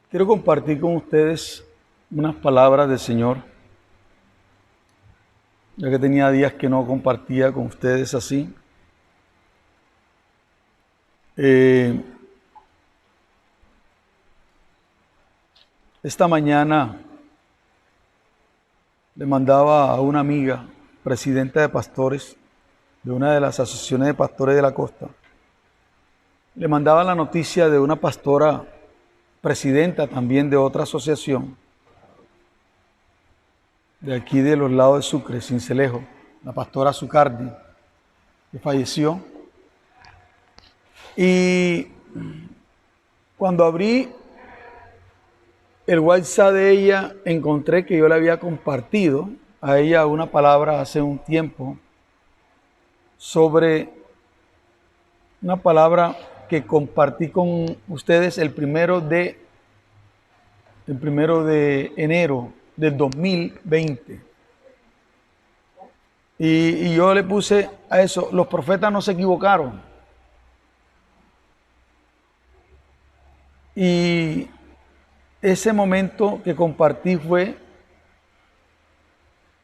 Quiero compartir con ustedes unas palabras del Señor, ya que tenía días que no compartía con ustedes así. Esta mañana le mandaba a una amiga, presidenta de pastores, de una de las asociaciones de pastores de la costa, le mandaba la noticia de una pastora, presidenta también de otra asociación, de aquí de los lados de Sucre, Sincelejo, la pastora Zucardi, que falleció. Y cuando abrí el WhatsApp de ella, encontré que yo le había compartido a ella una palabra hace un tiempo sobre una palabra que compartí con ustedes el primero de enero del 2020. Y yo le puse a eso: los profetas no se equivocaron. Y ese momento que compartí fue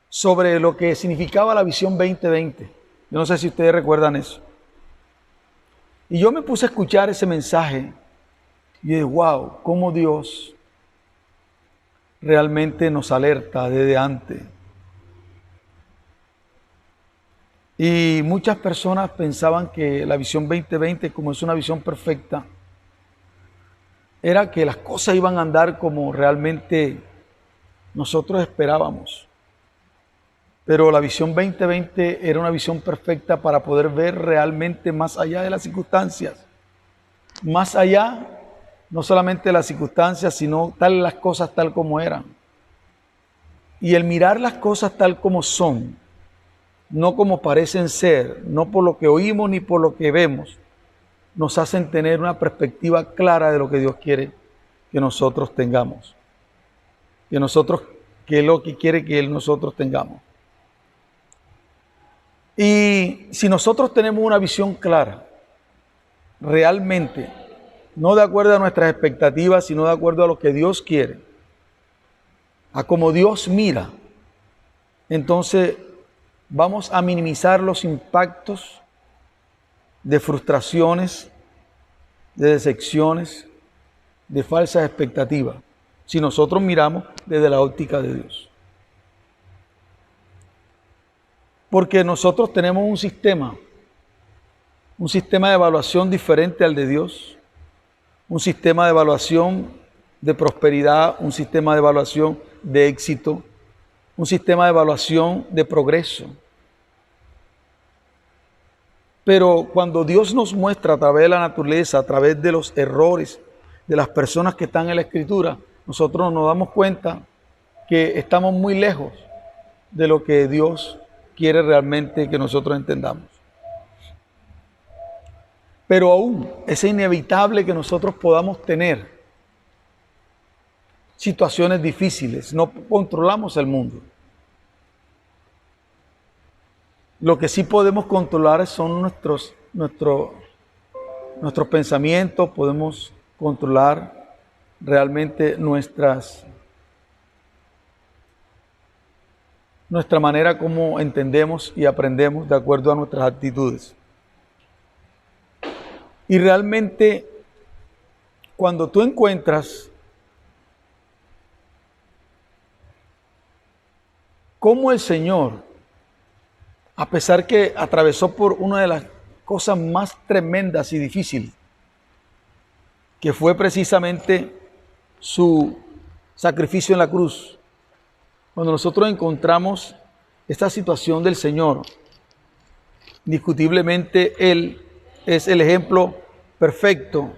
sobre lo que significaba la visión 2020. Yo no sé si ustedes recuerdan eso. Y yo me puse a escuchar ese mensaje y dije, wow, cómo Dios realmente nos alerta desde antes. Y muchas personas pensaban que la visión 2020, como es una visión perfecta, era que las cosas iban a andar como realmente nosotros esperábamos. Pero la visión 2020 era una visión perfecta para poder ver realmente más allá de las circunstancias. Más allá, no solamente de las circunstancias, sino las cosas tal como eran. Y el mirar las cosas tal como son, no como parecen ser, no por lo que oímos ni por lo que vemos, nos hacen tener una perspectiva clara de lo que Dios quiere que nosotros tengamos. Que es lo que quiere que nosotros tengamos. Y si nosotros tenemos una visión clara, realmente, no de acuerdo a nuestras expectativas, sino de acuerdo a lo que Dios quiere, a cómo Dios mira, entonces vamos a minimizar los impactos de frustraciones, de decepciones, de falsas expectativas, si nosotros miramos desde la óptica de Dios. Porque nosotros tenemos un sistema de evaluación diferente al de Dios, un sistema de evaluación de prosperidad, un sistema de evaluación de éxito, un sistema de evaluación de progreso. Pero cuando Dios nos muestra a través de la naturaleza, a través de los errores de las personas que están en la Escritura, nosotros nos damos cuenta que estamos muy lejos de lo que Dios quiere realmente que nosotros entendamos. Pero aún es inevitable que nosotros podamos tener situaciones difíciles. No controlamos el mundo. Lo que sí podemos controlar son nuestros pensamientos, podemos controlar realmente nuestra manera como entendemos y aprendemos de acuerdo a nuestras actitudes. Y realmente, cuando tú encuentras cómo el Señor, a pesar que atravesó por una de las cosas más tremendas y difíciles, que fue precisamente su sacrificio en la cruz, cuando nosotros encontramos esta situación del Señor, indiscutiblemente Él es el ejemplo perfecto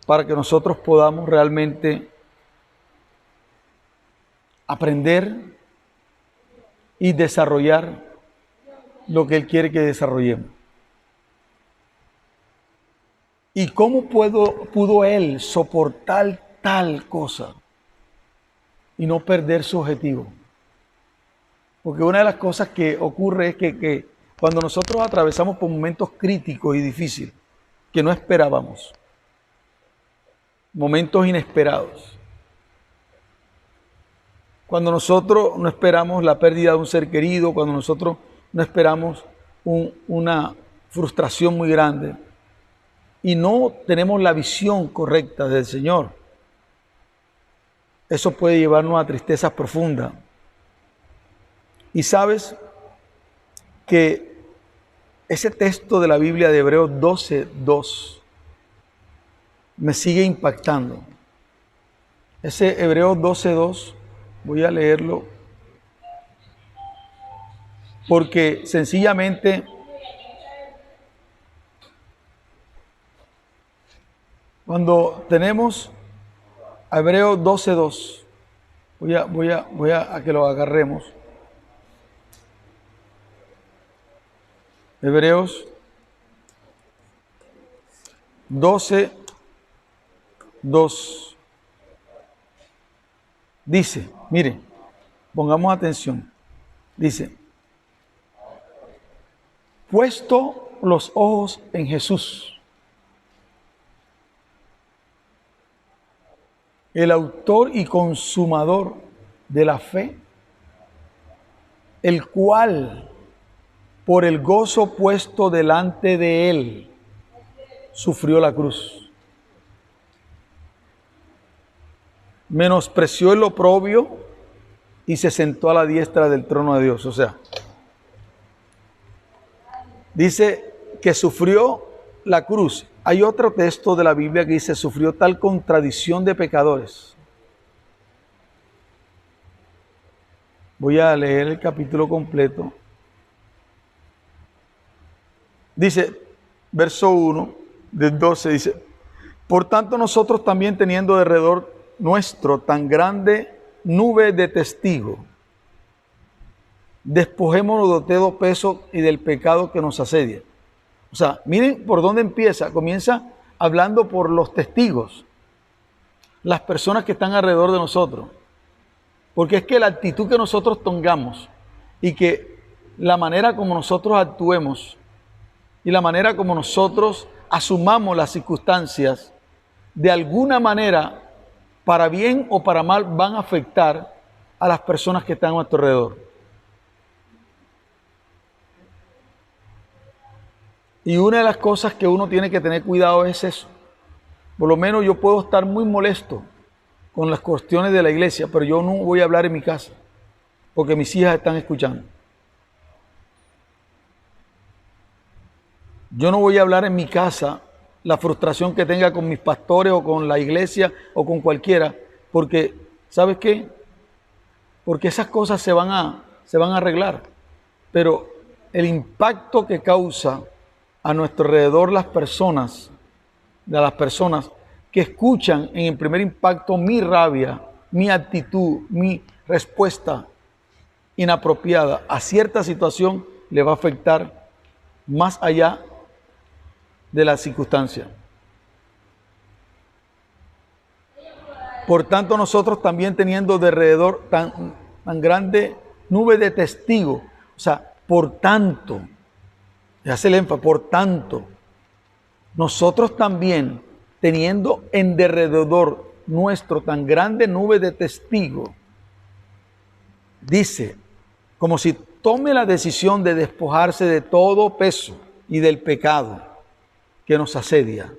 para que nosotros podamos realmente aprender y desarrollar lo que Él quiere que desarrollemos. ¿Y cómo pudo Él soportar tal cosa y no perder su objetivo? Porque una de las cosas que ocurre es que cuando nosotros atravesamos por momentos críticos y difíciles, que no esperábamos, momentos inesperados, cuando nosotros no esperamos la pérdida de un ser querido, cuando nosotros no esperamos una frustración muy grande y no tenemos la visión correcta del Señor, eso puede llevarnos a tristezas profundas. Y sabes que ese texto de la Biblia de Hebreos 12:2 me sigue impactando. Ese Hebreos 12:2, voy a leerlo, porque sencillamente cuando tenemos Hebreos 12:2, voy a que lo agarremos. Hebreos 12:2 dice, mire, pongamos atención, dice, puesto los ojos en Jesús, el autor y consumador de la fe, el cual, por el gozo puesto delante de él, sufrió la cruz. Menospreció el oprobio y se sentó a la diestra del trono de Dios. O sea, dice que sufrió la cruz. Hay otro texto de la Biblia que dice, sufrió tal contradicción de pecadores. Voy a leer el capítulo completo. Dice, verso 1 del 12, dice, por tanto nosotros también teniendo alrededor nuestro tan grande nube de testigos, despojémonos de todo peso y del pecado que nos asedia. O sea, miren por dónde empieza. Comienza hablando por los testigos, las personas que están alrededor de nosotros. Porque es que la actitud que nosotros tengamos y que la manera como nosotros actuemos y la manera como nosotros asumamos las circunstancias, de alguna manera, para bien o para mal, van a afectar a las personas que están a nuestro alrededor. Y una de las cosas que uno tiene que tener cuidado es eso. Por lo menos yo puedo estar muy molesto con las cuestiones de la iglesia, pero yo no voy a hablar en mi casa, porque mis hijas están escuchando. Yo no voy a hablar en mi casa la frustración que tenga con mis pastores o con la iglesia o con cualquiera, porque, ¿sabes qué? Porque esas cosas se van a arreglar, pero el impacto que causa a nuestro alrededor de las personas que escuchan en el primer impacto mi rabia, mi actitud, mi respuesta inapropiada a cierta situación, le va a afectar más allá de la circunstancia. Por tanto, nosotros también teniendo de alrededor tan grande nube de testigos, o sea, por tanto, hace el énfasis, por tanto, nosotros también teniendo en derredor nuestro tan grande nube de testigos, dice, como si tome la decisión de despojarse de todo peso y del pecado que nos asedia,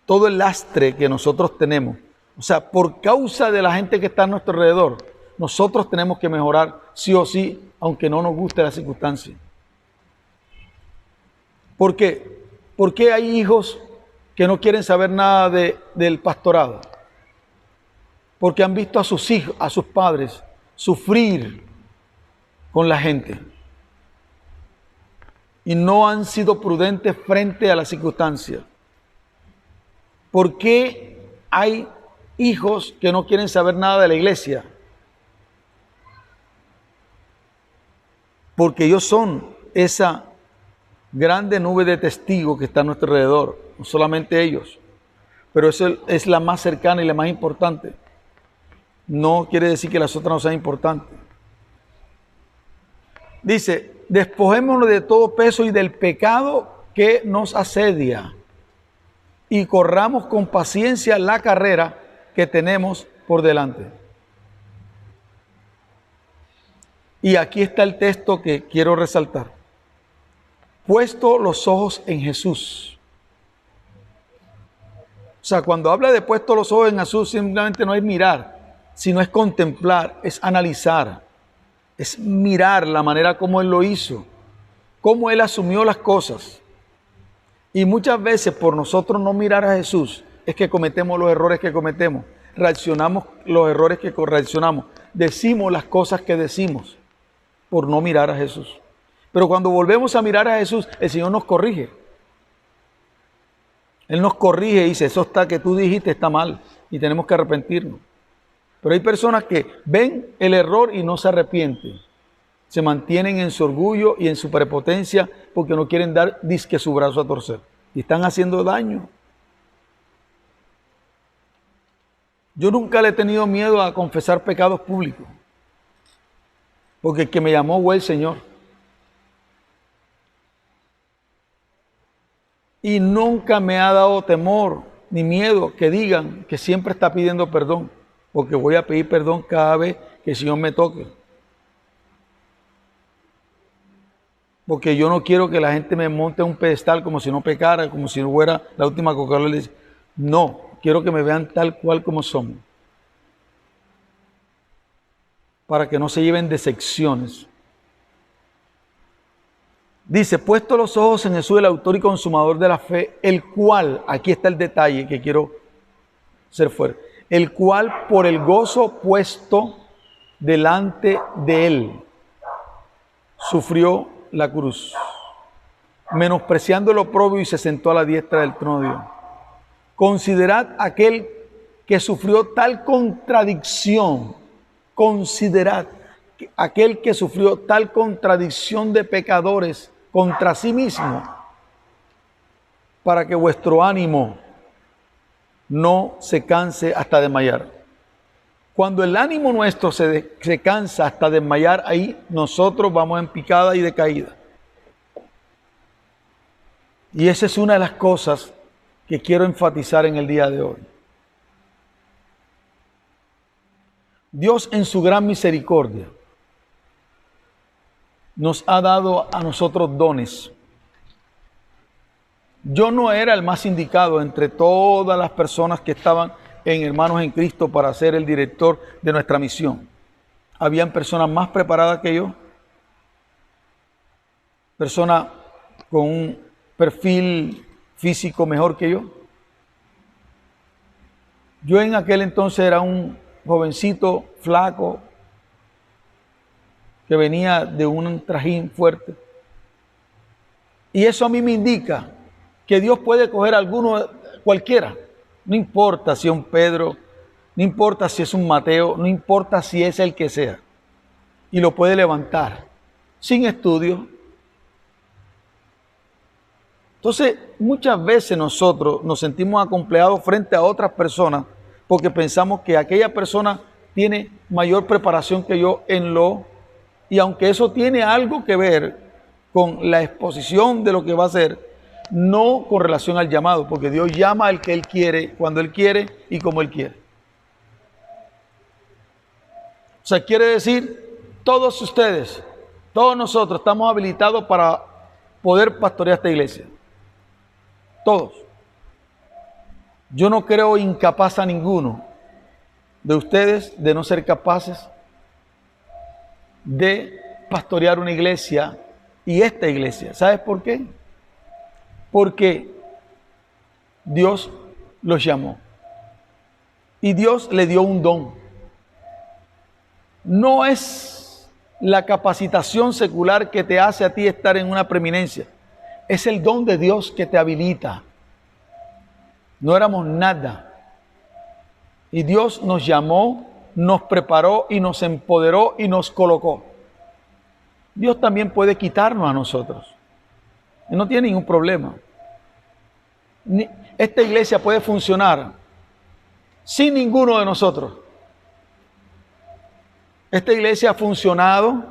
todo el lastre que nosotros tenemos. O sea, por causa de la gente que está a nuestro alrededor, nosotros tenemos que mejorar sí o sí, aunque no nos guste la circunstancia. ¿Por qué? ¿Por qué hay hijos que no quieren saber nada del pastorado? Porque han visto a sus hijos, a sus padres, sufrir con la gente y no han sido prudentes frente a las circunstancias. ¿Por qué hay hijos que no quieren saber nada de la iglesia? Porque ellos son esa grande nube de testigos que está a nuestro alrededor, no solamente ellos, pero eso es la más cercana y la más importante. No quiere decir que las otras no sean importantes. Dice, despojémonos de todo peso y del pecado que nos asedia y corramos con paciencia la carrera que tenemos por delante. Y aquí está el texto que quiero resaltar. Puesto los ojos en Jesús. O sea, cuando habla de puesto los ojos en Jesús, simplemente no es mirar, sino es contemplar, es analizar, es mirar la manera como Él lo hizo, cómo Él asumió las cosas. Y muchas veces por nosotros no mirar a Jesús es que cometemos los errores que cometemos, reaccionamos los errores que reaccionamos, decimos las cosas que decimos por no mirar a Jesús. Pero cuando volvemos a mirar a Jesús, el Señor nos corrige. Él nos corrige y dice, eso está que tú dijiste está mal y tenemos que arrepentirnos. Pero hay personas que ven el error y no se arrepienten. Se mantienen en su orgullo y en su prepotencia porque no quieren dar disque su brazo a torcer. Y están haciendo daño. Yo nunca le he tenido miedo a confesar pecados públicos. Porque el que me llamó fue el Señor. Y nunca me ha dado temor ni miedo que digan que siempre está pidiendo perdón. Porque voy a pedir perdón cada vez que el Señor me toque. Porque yo no quiero que la gente me monte en un pedestal como si no pecara, como si no fuera la última Coca-Cola. No, quiero que me vean tal cual como somos. Para que no se lleven decepciones. Dice, puesto los ojos en Jesús, el autor y consumador de la fe, el cual, aquí está el detalle que quiero ser fuerte, el cual por el gozo puesto delante de él, sufrió la cruz, menospreciando el oprobio y se sentó a la diestra del trono de Dios. Considerad aquel que sufrió tal contradicción, considerad aquel que sufrió tal contradicción de pecadores contra sí mismo, para que vuestro ánimo no se canse hasta desmayar. Cuando el ánimo nuestro se cansa hasta desmayar, ahí nosotros vamos en picada y decaída. Y esa es una de las cosas que quiero enfatizar en el día de hoy. Dios en su gran misericordia nos ha dado a nosotros dones. Yo no era el más indicado entre todas las personas que estaban en Hermanos en Cristo para ser el director de nuestra misión. Habían personas más preparadas que yo, personas con un perfil físico mejor que yo. Yo en aquel entonces era un jovencito flaco que venía de un trajín fuerte. Y eso a mí me indica que Dios puede coger a alguno, cualquiera. No importa si es un Pedro, no importa si es un Mateo, no importa si es el que sea. Y lo puede levantar sin estudio. Entonces, muchas veces nosotros nos sentimos acomplejados frente a otras personas porque pensamos que aquella persona tiene mayor preparación que yo en y aunque eso tiene algo que ver con la exposición de lo que va a hacer, no con relación al llamado, porque Dios llama al que Él quiere, cuando Él quiere y como Él quiere. O sea, quiere decir, todos ustedes, todos nosotros estamos habilitados para poder pastorear esta iglesia. Todos. Yo no creo incapaz a ninguno de ustedes de no ser capaces de pastorear una iglesia y esta iglesia. ¿Sabes por qué? Porque Dios los llamó y Dios le dio un don. No es la capacitación secular que te hace a ti estar en una preeminencia. Es el don de Dios que te habilita. No éramos nada. Y Dios nos llamó, nos preparó y nos empoderó y nos colocó. Dios también puede quitarnos a nosotros. Y no tiene ningún problema. Esta iglesia puede funcionar sin ninguno de nosotros. Esta iglesia ha funcionado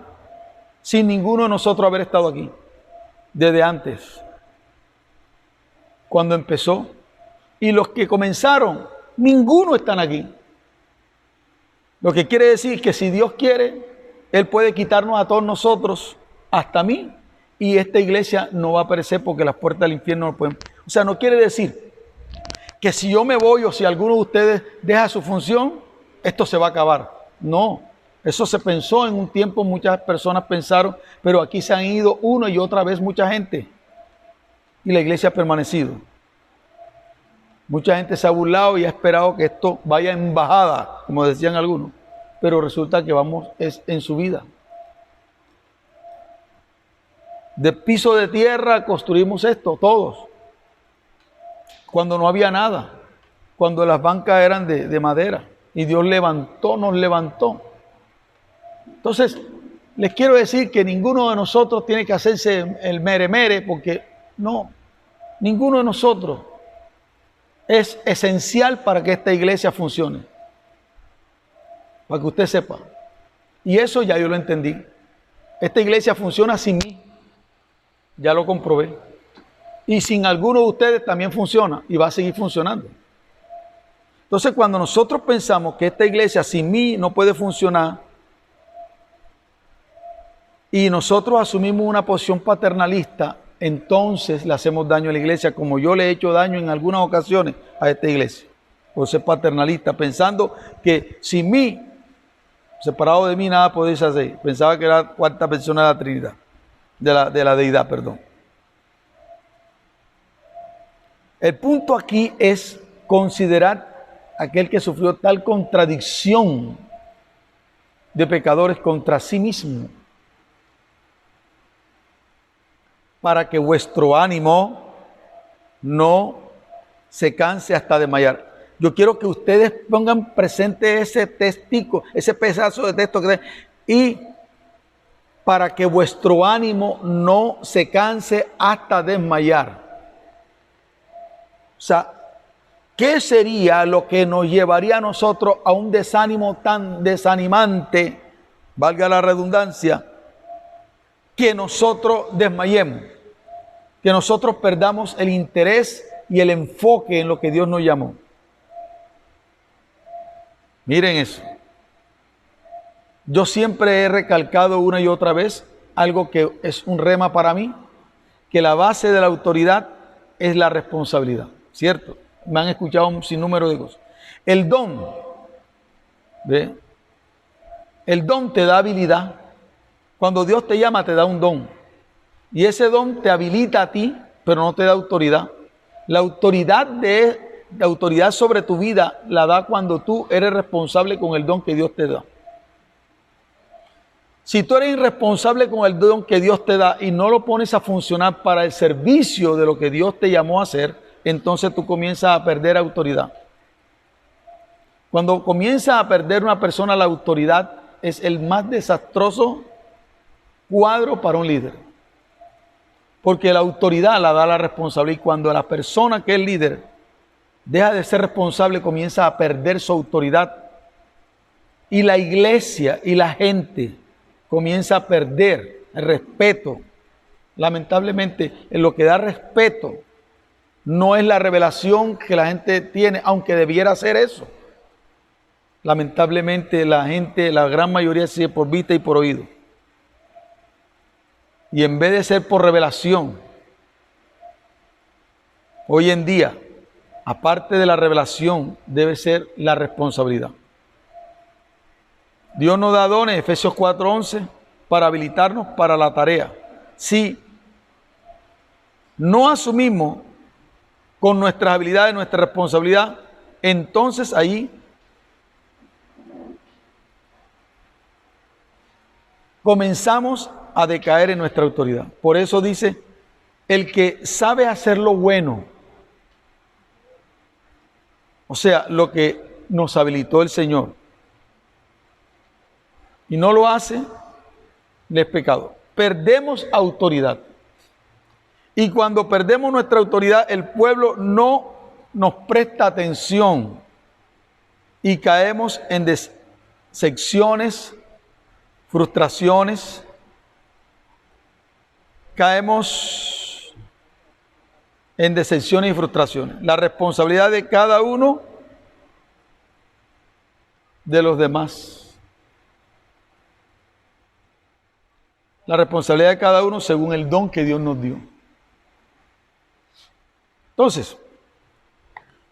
sin ninguno de nosotros haber estado aquí. Desde antes. Cuando empezó. Y los que comenzaron, ninguno están aquí. Lo que quiere decir que si Dios quiere, Él puede quitarnos a todos nosotros, hasta a mí, y esta iglesia no va a perecer porque las puertas del infierno no pueden. O sea, no quiere decir que si yo me voy o si alguno de ustedes deja su función, esto se va a acabar. No, eso se pensó en un tiempo, muchas personas pensaron, pero aquí se han ido una y otra vez mucha gente y la iglesia ha permanecido. Mucha gente se ha burlado y ha esperado que esto vaya en bajada, como decían algunos, pero resulta que vamos es en subida. De piso de tierra construimos esto, todos. Cuando no había nada, cuando las bancas eran de madera y Dios nos levantó. Entonces, les quiero decir que ninguno de nosotros tiene que hacerse el mere, porque no, ninguno de nosotros es esencial para que esta iglesia funcione. Para que usted sepa. Y eso ya yo lo entendí. Esta iglesia funciona sin mí. Ya lo comprobé. Y sin alguno de ustedes también funciona y va a seguir funcionando. Entonces, cuando nosotros pensamos que esta iglesia sin mí no puede funcionar y nosotros asumimos una posición paternalista, entonces le hacemos daño a la iglesia, como yo le he hecho daño en algunas ocasiones a esta iglesia, por ser paternalista, pensando que sin mí, separado de mí, nada podéis hacer. Pensaba que era la cuarta persona de la Trinidad, de la deidad, perdón. El punto aquí es considerar aquel que sufrió tal contradicción de pecadores contra sí mismo, para que vuestro ánimo no se canse hasta desmayar. Yo quiero que ustedes pongan presente ese textico, ese pedazo de texto y para que vuestro ánimo no se canse hasta desmayar. O sea, ¿qué sería lo que nos llevaría a nosotros a un desánimo tan desanimante, valga la redundancia, que nosotros desmayemos, que nosotros perdamos el interés y el enfoque en lo que Dios nos llamó? Miren eso. Yo siempre he recalcado una y otra vez algo que es un rema para mí, que la base de la autoridad es la responsabilidad, ¿cierto? Me han escuchado un sinnúmero de cosas. El don, ¿ve? El don te da habilidad. Cuando Dios te llama, te da un don. Y ese don te habilita a ti, pero no te da autoridad. La autoridad sobre tu vida la da cuando tú eres responsable con el don que Dios te da. Si tú eres irresponsable con el don que Dios te da y no lo pones a funcionar para el servicio de lo que Dios te llamó a hacer, entonces tú comienzas a perder autoridad. Cuando comienza a perder una persona la autoridad, es el más desastroso cuadro para un líder. Porque la autoridad la da la responsabilidad, y cuando la persona que es líder deja de ser responsable, comienza a perder su autoridad. Y la iglesia y la gente comienza a perder el respeto. Lamentablemente, en lo que da respeto no es la revelación que la gente tiene, aunque debiera ser eso. Lamentablemente la gente, la gran mayoría, sigue por vista y por oído. Y en vez de ser por revelación, hoy en día, aparte de la revelación, debe ser la responsabilidad. Dios nos da dones, Efesios 4:11, para habilitarnos para la tarea. Si no asumimos con nuestras habilidades, nuestra responsabilidad, entonces ahí comenzamos a decaer en nuestra autoridad. Por eso dice, el que sabe hacer lo bueno, o sea, lo que nos habilitó el Señor, y no lo hace, le es pecado. Perdemos autoridad. Y cuando perdemos nuestra autoridad, el pueblo no nos presta atención y caemos en decepciones, frustraciones, caemos en decepciones y frustraciones. La responsabilidad de cada uno de los demás. La responsabilidad de cada uno según el don que Dios nos dio. Entonces,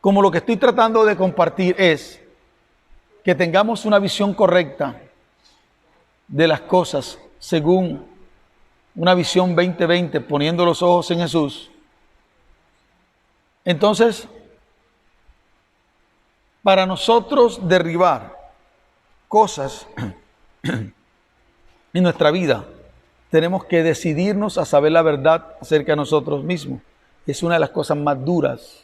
como lo que estoy tratando de compartir es que tengamos una visión correcta de las cosas según una visión 2020, poniendo los ojos en Jesús. Entonces, para nosotros derribar cosas en nuestra vida, tenemos que decidirnos a saber la verdad acerca de nosotros mismos. Es una de las cosas más duras.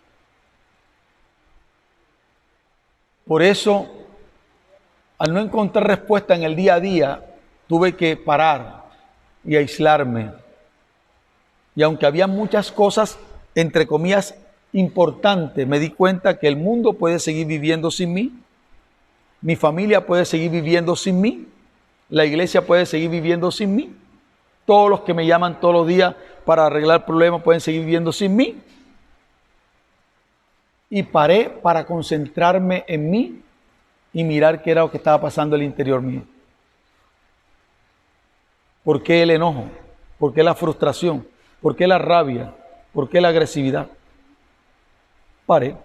Por eso, al no encontrar respuesta en el día a día, tuve que parar y aislarme. Y aunque había muchas cosas, entre comillas, importantes, me di cuenta que el mundo puede seguir viviendo sin mí, mi familia puede seguir viviendo sin mí, la iglesia puede seguir viviendo sin mí, todos los que me llaman todos los días para arreglar problemas pueden seguir viviendo sin mí. Y paré para concentrarme en mí y mirar qué era lo que estaba pasando en el interior mío. ¿Por qué el enojo? ¿Por qué la frustración? ¿Por qué la rabia? ¿Por qué la agresividad? Paré.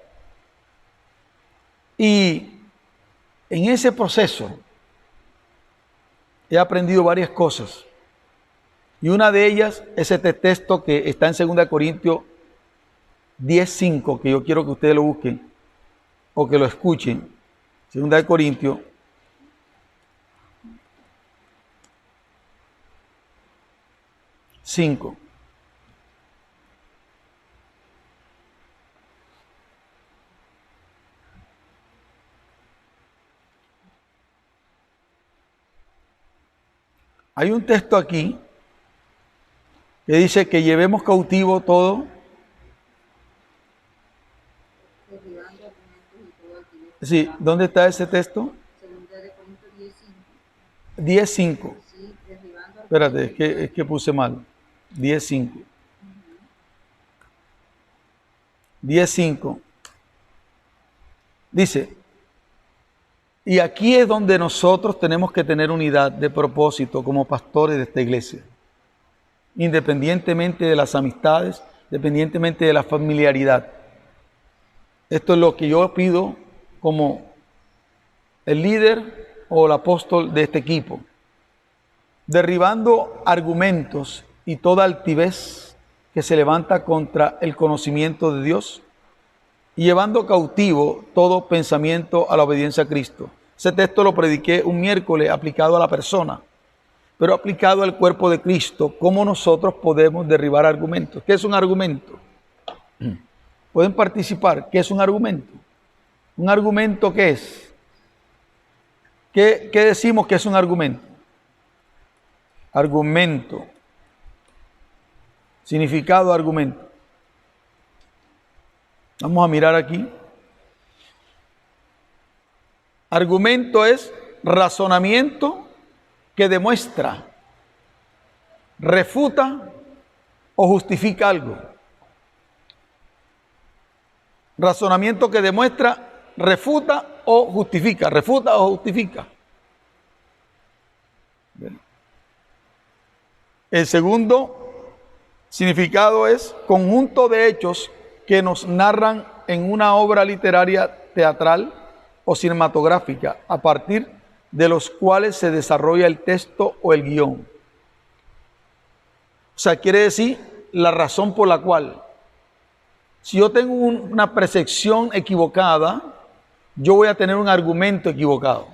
Y en ese proceso he aprendido varias cosas. Y una de ellas es este texto que está en 2 Corintios 10:5, que yo quiero que ustedes lo busquen o que lo escuchen. 2 Corintios 5. Hay un texto aquí que dice que llevemos cautivo todo. Sí, ¿dónde está ese texto? 10:5. Espérate, es que puse mal. 10:5. 10:5. Dice, y aquí es donde nosotros tenemos que tener unidad de propósito como pastores de esta iglesia. Independientemente de las amistades, independientemente de la familiaridad. Esto es lo que yo pido como el líder o el apóstol de este equipo. Derribando argumentos y toda altivez que se levanta contra el conocimiento de Dios y llevando cautivo todo pensamiento a la obediencia a Cristo. Ese texto lo prediqué un miércoles aplicado a la persona, pero aplicado al cuerpo de Cristo, cómo nosotros podemos derribar argumentos. ¿Qué es un argumento? ¿Pueden participar? ¿Qué es un argumento? ¿Un argumento qué es? ¿Qué decimos que es un argumento? Argumento. Significado de argumento. Vamos a mirar aquí. Argumento es razonamiento que demuestra, refuta o justifica algo. Razonamiento que demuestra, refuta o justifica. Refuta o justifica. El segundo significado es conjunto de hechos que nos narran en una obra literaria, teatral o cinematográfica, a partir de los cuales se desarrolla el texto o el guión. O sea, quiere decir la razón por la cual, si yo tengo una percepción equivocada, yo voy a tener un argumento equivocado.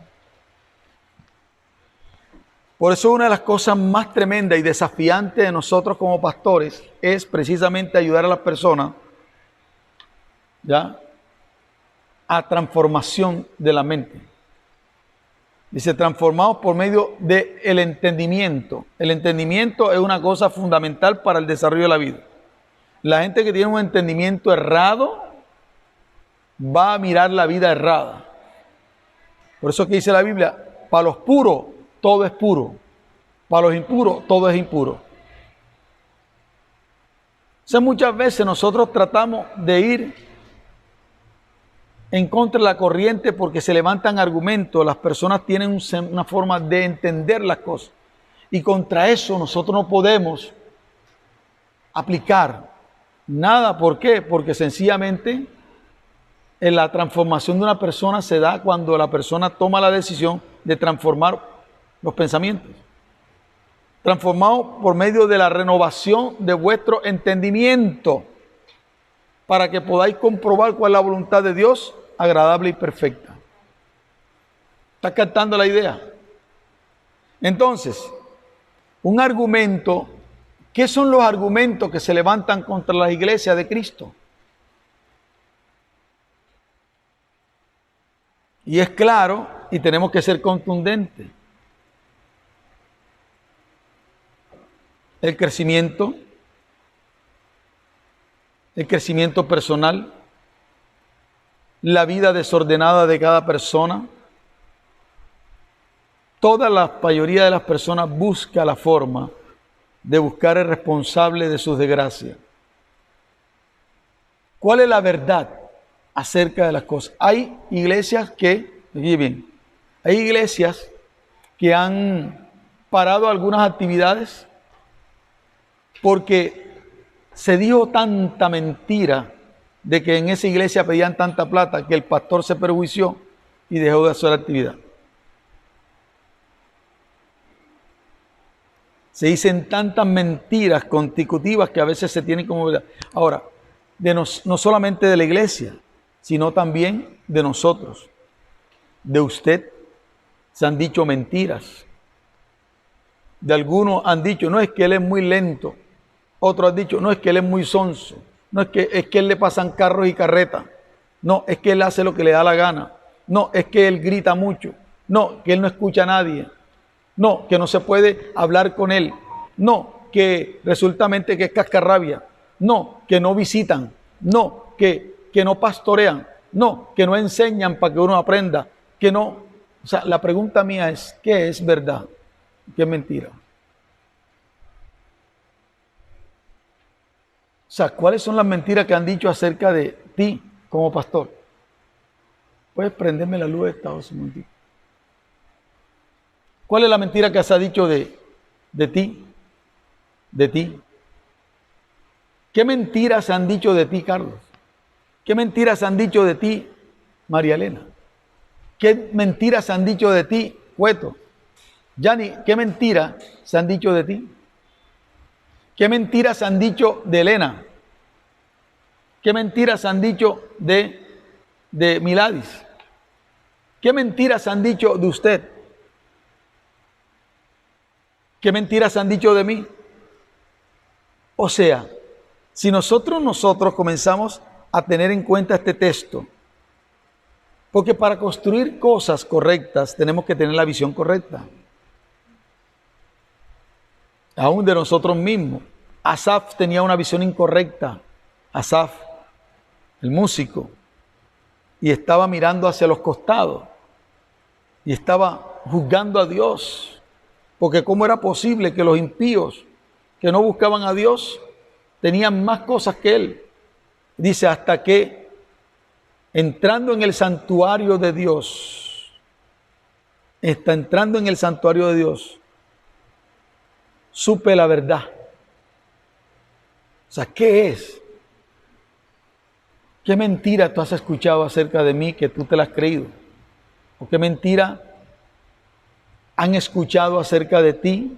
Por eso una de las cosas más tremendas y desafiantes de nosotros como pastores es precisamente ayudar a las personas, ¿ya?, a transformación de la mente. Dice, transformados por medio del entendimiento. El entendimiento es una cosa fundamental para el desarrollo de la vida. La gente que tiene un entendimiento errado va a mirar la vida errada. Por eso que dice la Biblia, para los puros todo es puro, para los impuros todo es impuro. O sea, muchas veces nosotros tratamos de ir en contra de la corriente porque se levantan argumentos, las personas tienen una forma de entender las cosas. Y contra eso nosotros no podemos aplicar nada. ¿Por qué? Porque sencillamente en la transformación de una persona se da cuando la persona toma la decisión de transformar los pensamientos. Transformado por medio de la renovación de vuestro entendimiento, para que podáis comprobar cuál es la voluntad de Dios, agradable y perfecta. ¿Estás captando la idea? Entonces, un argumento, ¿qué son los argumentos que se levantan contra las iglesias de Cristo? Y es claro, y tenemos que ser contundentes. El crecimiento personal, la vida desordenada de cada persona. Toda la mayoría de las personas busca la forma de buscar el responsable de sus desgracias. ¿Cuál es la verdad acerca de las cosas? Hay iglesias que, bien, hay iglesias que han parado algunas actividades porque se dijo tanta mentira de que en esa iglesia pedían tanta plata que el pastor se perjuició y dejó de hacer actividad. Se dicen tantas mentiras consecutivas que a veces se tienen como verdad. Ahora, no solamente de la iglesia, sino también de nosotros. De usted se han dicho mentiras. De algunos han dicho, no, es que él es muy lento. Otros han dicho, no, es que él es muy sonso. No, es que él le pasan carros y carretas. No, es que él hace lo que le da la gana. No, es que él grita mucho. No, que él no escucha a nadie. No, que no se puede hablar con él. No, que resultamente que es cascarrabia. No, que no visitan. No, que no pastorean. No, que no enseñan para que uno aprenda. Que no. O sea, la pregunta mía es, ¿qué es verdad? ¿Qué es mentira? O sea, ¿cuáles son las mentiras que han dicho acerca de ti como pastor? ¿Puedes prenderme la luz de esta voz un momentito? ¿Cuál es la mentira que se ha dicho de ti? De ti. ¿Qué mentiras se han dicho de ti, Carlos? ¿Qué mentiras se han dicho de ti, María Elena? ¿Qué mentiras se han dicho de ti, Cueto? Yani, ¿qué mentiras se han dicho de ti? ¿Qué mentiras se han dicho de Elena? ¿Qué mentiras se han dicho de Miladis? ¿Qué mentiras se han dicho de usted? ¿Qué mentiras se han dicho de mí? O sea, si nosotros comenzamos a tener en cuenta este texto, porque para construir cosas correctas tenemos que tener la visión correcta. Aún de nosotros mismos. Asaf tenía una visión incorrecta. Asaf, el músico, y estaba mirando hacia los costados y estaba juzgando a Dios, porque cómo era posible que los impíos que no buscaban a Dios tenían más cosas que él. Dice, hasta que entrando en el santuario de Dios, supe la verdad. O sea, ¿qué es? ¿Qué mentira tú has escuchado acerca de mí que tú te la has creído? ¿O qué mentira han escuchado acerca de ti?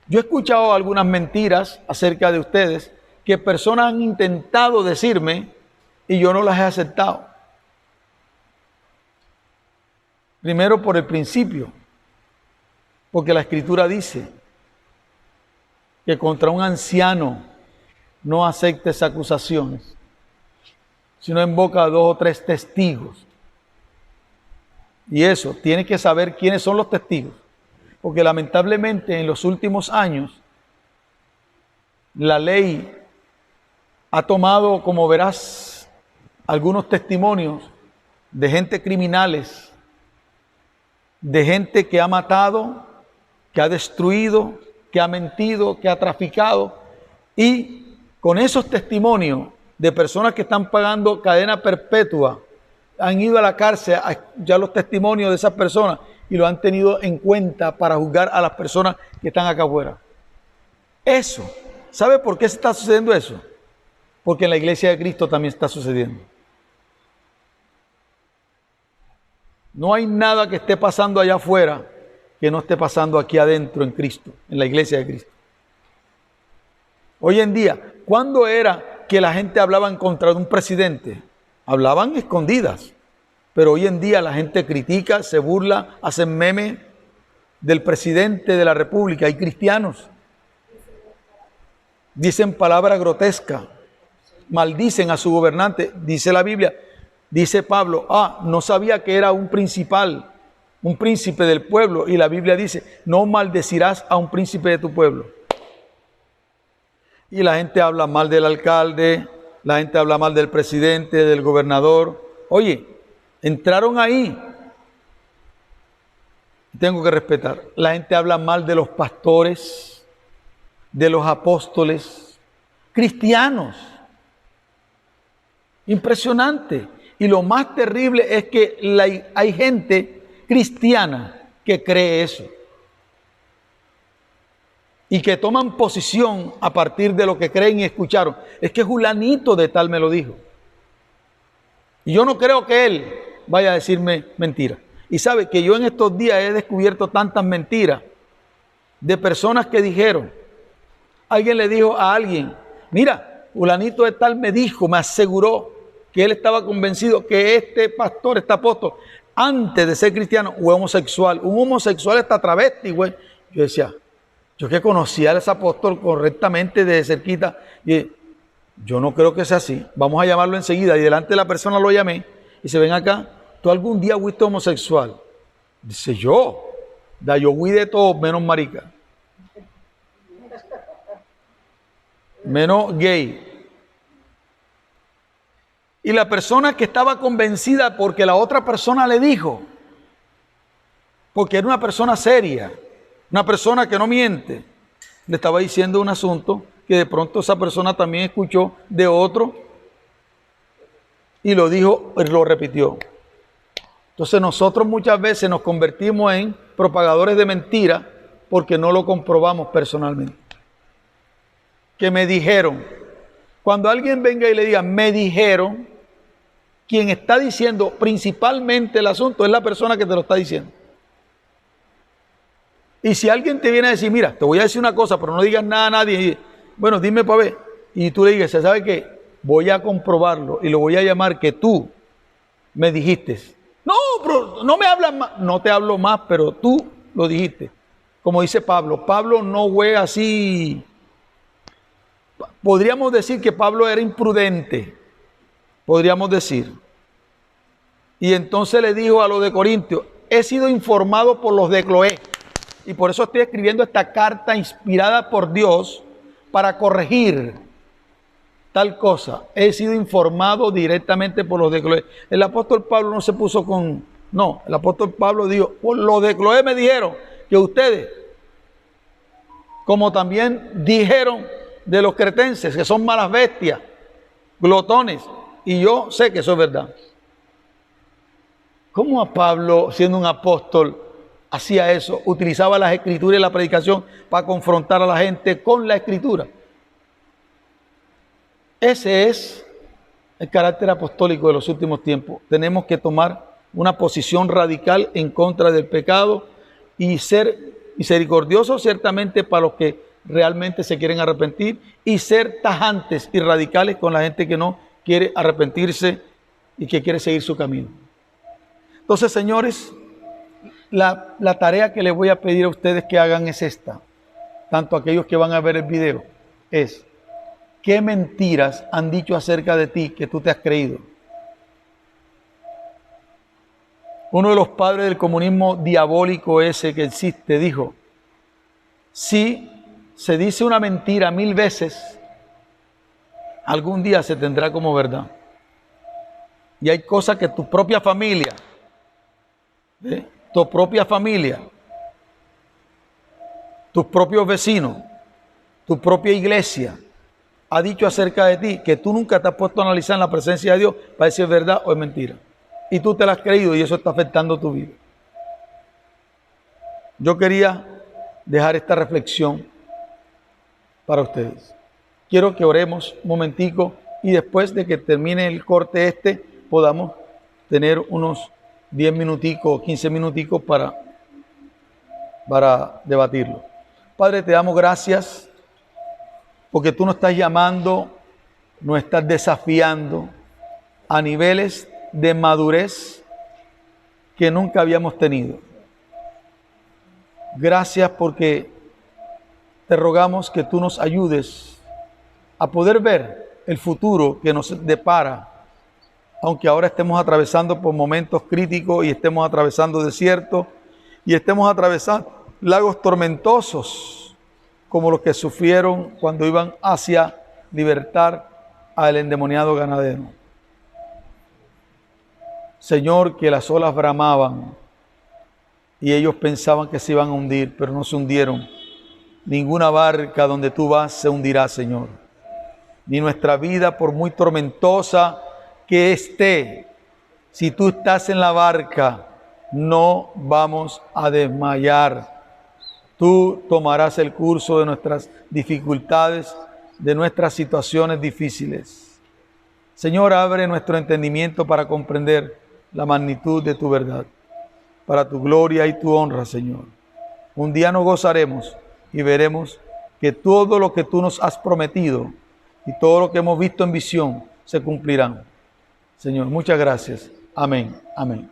Yo he escuchado algunas mentiras acerca de ustedes que personas han intentado decirme y yo no las he aceptado. Primero por el principio, porque la Escritura dice que contra un anciano no aceptes acusaciones, sino en boca de 2 o 3 testigos. Y eso, tienes que saber quiénes son los testigos, porque lamentablemente en los últimos años la ley ha tomado, como verás, algunos testimonios de gente criminales, de gente que ha matado, que ha destruido, que ha mentido, que ha traficado, y con esos testimonios de personas que están pagando cadena perpetua han ido a la cárcel a escuchar los testimonios de esas personas y lo han tenido en cuenta para juzgar a las personas que están acá afuera. Eso, ¿sabe por qué se está sucediendo eso? Porque en la iglesia de Cristo también está sucediendo. No hay nada que esté pasando allá afuera que no esté pasando aquí adentro en Cristo, en la iglesia de Cristo. Hoy en día, ¿cuándo era que la gente hablaba en contra de un presidente? Hablaban escondidas, pero hoy en día la gente critica, se burla, hacen memes del presidente de la República. Hay cristianos, dicen palabras grotescas, maldicen a su gobernante, dice la Biblia. Dice Pablo, no sabía que era un principal, un príncipe del pueblo. Y la Biblia dice, no maldecirás a un príncipe de tu pueblo. Y la gente habla mal del alcalde, la gente habla mal del presidente, del gobernador. Oye, entraron ahí. Tengo que respetar. La gente habla mal de los pastores, de los apóstoles, cristianos. Impresionante. Y lo más terrible es que hay gente cristiana que cree eso. Y que toman posición a partir de lo que creen y escucharon. Es que Julanito de tal me lo dijo. Y yo no creo que él vaya a decirme mentiras. Y sabe que yo en estos días he descubierto tantas mentiras de personas que dijeron. Alguien le dijo a alguien, mira, Julanito de tal me dijo, me aseguró que él estaba convencido que este pastor, este apóstol, antes de ser cristiano, fue homosexual. Un homosexual está travesti, güey. Yo decía, yo que conocía a ese apóstol correctamente de cerquita, y yo no creo que sea así. Vamos a llamarlo enseguida. Y delante de la persona lo llamé. Y se ven acá, ¿tú algún día fuiste homosexual? Dice, yo fui de todo menos marica. Menos gay. Y la persona que estaba convencida porque la otra persona le dijo, porque era una persona seria, una persona que no miente, le estaba diciendo un asunto que de pronto esa persona también escuchó de otro y lo dijo, lo repitió. Entonces nosotros muchas veces nos convertimos en propagadores de mentiras porque no lo comprobamos personalmente. Que me dijeron, cuando alguien venga y le diga, me dijeron, quien está diciendo principalmente el asunto es la persona que te lo está diciendo. Y si alguien te viene a decir, mira, te voy a decir una cosa, pero no digas nada a nadie, y, bueno, dime para ver, y tú le digas, ¿sabe qué? Voy a comprobarlo y lo voy a llamar que tú me dijiste. No, pero no me hablas más, no te hablo más, pero tú lo dijiste. Como dice Pablo, Pablo no fue así. Podríamos decir que Pablo era imprudente, podríamos decir. Y entonces le dijo a los de Corintios, he sido informado por los de Cloé. Y por eso estoy escribiendo esta carta inspirada por Dios para corregir tal cosa. He sido informado directamente por los de Cloé. El apóstol Pablo no se puso con... No, el apóstol Pablo dijo, por los de Cloé me dijeron que ustedes, como también dijeron de los cretenses, que son malas bestias, glotones, y yo sé que eso es verdad. ¿Cómo a Pablo, siendo un apóstol, hacía eso? Utilizaba las escrituras y la predicación para confrontar a la gente con la escritura. Ese es el carácter apostólico de los últimos tiempos. Tenemos que tomar una posición radical en contra del pecado y ser misericordiosos ciertamente para los que realmente se quieren arrepentir y ser tajantes y radicales con la gente que no quiere arrepentirse y que quiere seguir su camino. Entonces, señores, la tarea que les voy a pedir a ustedes que hagan es esta, tanto aquellos que van a ver el video, es ¿qué mentiras han dicho acerca de ti que tú te has creído? Uno de los padres del comunismo diabólico ese que existe dijo, si se dice una mentira 1000 veces, algún día se tendrá como verdad. Y hay cosas que tu propia familia, tus propios vecinos, tu propia iglesia ha dicho acerca de ti que tú nunca te has puesto a analizar en la presencia de Dios para decir es verdad o es mentira. y tú te la has creído y eso está afectando tu vida. Yo quería dejar esta reflexión para ustedes. Quiero que oremos un momentico y después de que termine el corte podamos tener unos 10 minuticos, 15 minuticos para debatirlo. Padre, te damos gracias porque tú nos estás llamando, nos estás desafiando a niveles de madurez que nunca habíamos tenido. Gracias porque te rogamos que tú nos ayudes a poder ver el futuro que nos depara, aunque ahora estemos atravesando por momentos críticos y estemos atravesando desiertos y estemos atravesando lagos tormentosos como los que sufrieron cuando iban hacia libertar al endemoniado ganadero. Señor, que las olas bramaban y ellos pensaban que se iban a hundir, pero no se hundieron. Ninguna barca donde tú vas se hundirá, Señor. Ni nuestra vida, por muy tormentosa que esté, si tú estás en la barca, no vamos a desmayar. Tú tomarás el curso de nuestras dificultades, de nuestras situaciones difíciles. Señor, abre nuestro entendimiento para comprender la magnitud de tu verdad, para tu gloria y tu honra, Señor. Un día nos gozaremos y veremos que todo lo que tú nos has prometido y todo lo que hemos visto en visión se cumplirán. Señor, muchas gracias. Amén. Amén.